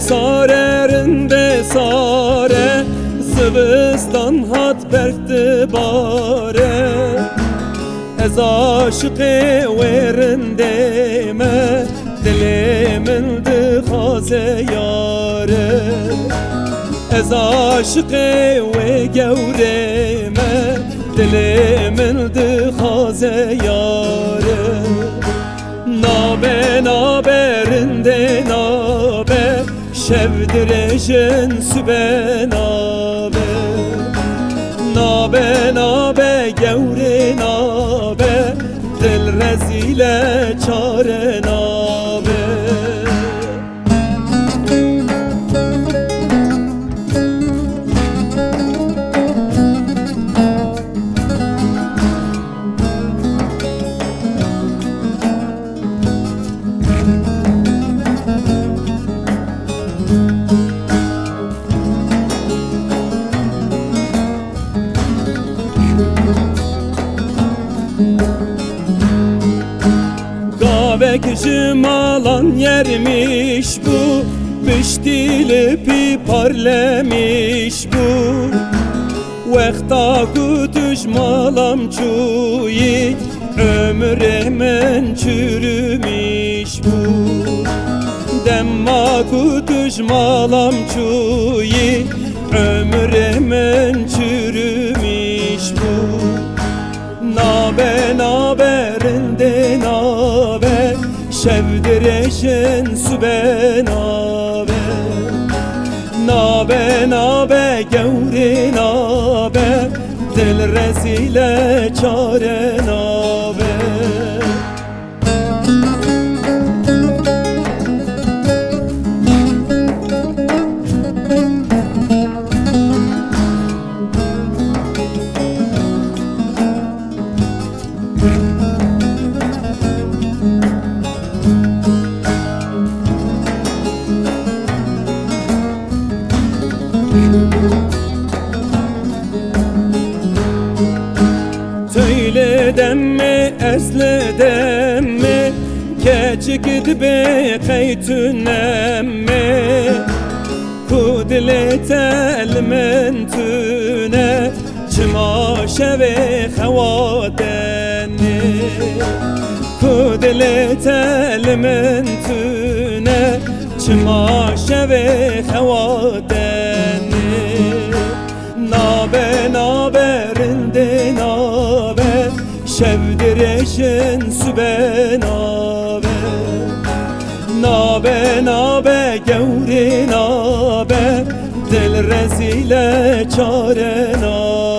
Sarerinde sare Sıvıstan hat berkti bare Ez aşıkı verindeme Dilimin dixaze yare Ez aşıkı ve gevreme Dilimin dixaze yare Nabe naberinde nabe Şevdirejin sübe nabe Nabe nabe gevre nabe Dil rezile çare nabe Gavek jimalan yermiş bu Piştili pi parlemiş bu Vekta kutuş malam çuyi Ömremen çürümüş bu Demma kutuş malam çuyi Ömremen çürümüş bu Nabe naberinde nabe Şevdireşen sübe nabe Nabe nabe gevri nabe Dil rezile çare nabe Töyledem mi ezledem mi Keçik be kaytünem mi Kudlet elmen tüne Çımaşe ve havateni Kudlet elmen tüne Çımaşe ve havateni Nabe naberinde nabe Şevdireşin sübe nabe Nabe nabe gevri nabe Dil rezile çare nabe